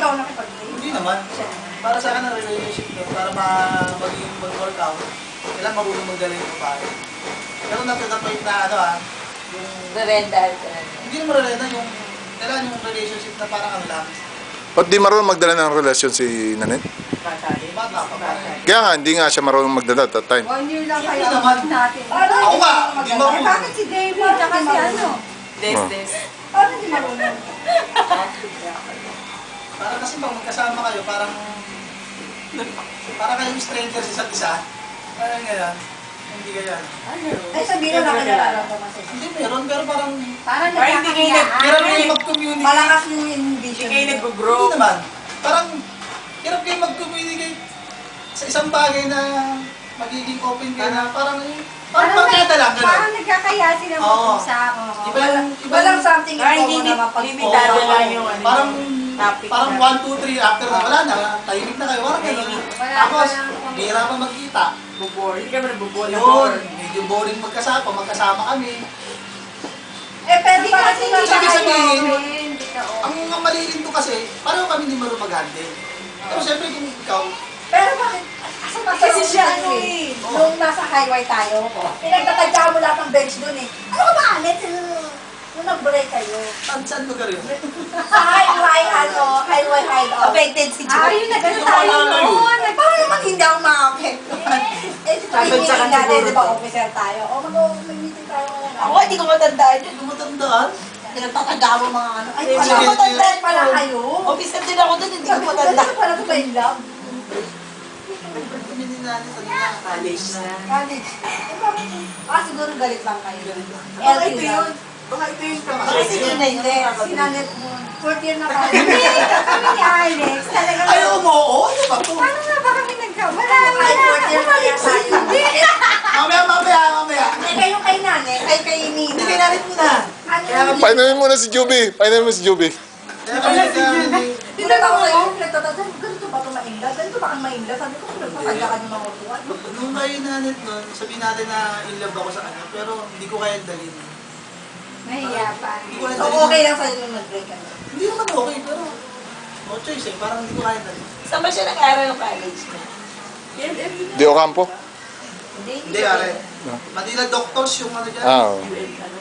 ikaw nakipag-date? Hindi naman. Para sa akin ang relationship doon, para maging mag-workout, kailangan marunong magdala yung babae. Pero point na yung... Rerendal ka. Hindi naman rin yung... Kailangan yung relationship na parang ano lang. Ba't di marunong magdala ng relasyon si Nanet? Bata pa pa. Kaya nga, hindi nga siya marunong magdala at that time. 1 year lang Siyempre kayo naman. natin. Ako ba? Hindi marunong. Bakit si David? Tsaka si ano? Des. Paano hindi marunong? Parang kasi pag magkasama kayo, parang kayong stranger sa isa't isa. Parang ganyan. Hindi ganyan. Ay, sabihin na nakilala ko kasi. Hindi meron, pero parang Parang Ay, hindi kayo hirap kayo nagkakayaan. mag-communicate. Malakas yung envision. Hindi kayo mo. nag-grow. Hindi naman. Parang hirap kayo mag-communicate sa isang bagay na magiging open kayo na parang magkata lang. Gano'n. Parang nagkakaya sila mag-usap. Iba lang something Ay, in hindi common na mapag- limitado Oo, lang yung ano. Parang topic parang na. 1, 2, 3 after na wala na. Tahimik na kayo. Parang gano'n. Tapos, hihirapan magkita. Bubor. Hindi ka ba nabubor? Yun, medyo boring magkasama kami. Eh, pero Hindi parang kasi sila hindi ka sabihin. Hindi ka Ang mali rin to kasi, pareho kami hindi marunong mag-handle. Pero syempre kung ikaw, Pero bakit? Kasi siya ano eh. Nung nasa highway tayo, pinagtatadya mo lahat ng bench dun eh. Ano ka ba, Alex? Nung nag-break kayo. saan lugar yun? Sa highway, highway hideout. Affected si Ah, yun na, ganun tayo noon. Paano naman hindi ako ma-affected? Eh, si Sabi sa Pagiging kanya natin, siguro di ba, to. officer tayo? O, mag-meeting tayo ngayon. Ako, hindi ko matandaan. Hindi ko matandaan. Pinagtatadya mo mga ano. Ay, Hindi, wala sige, matandaan pala kayo. Officer din ako doon, hindi ko matandaan. Pala ko ba in love? Kami din natin sa nila. College na. College. Eh, bakit? Ah, siguro galit lang kayo. Baka LQ ito lang. yun. Baka ito yung Kasi si Nene, sinanet mo. 4th year na kami. Kami ni Alex, talaga. Ay, oo, ano ba to? Paano nga ba kami nagkamala? Wala. 4th year na yan tayo. Mamaya. Eh, kayo kay Nane, kay Nina. Hindi kayo narin muna. Ano? Painamin muna si Juby. Painamin mo si Juby. Kaya kami Tinanong ko kayo, nagtatadyan, ganito ba ito mainla? Ganito ba ang mainla? Sabi ko, nagtatadya ka ng mga utuan. Nung kayo nanin nun, sabihin natin na in love ako sa kanya, pero hindi ko kaya dalhin. Nahiya pa. Hindi ko kaya So, dalhin. okay lang sa'yo nung nag-break ka. Hindi naman okay, pero no choice eh. Parang hindi ko kaya dalhin. Saan ba siya nag-aaral ng college na? Di Ocampo? Hindi, are. Manila Doctors yung ano dyan. Ah, oo. UN, ano?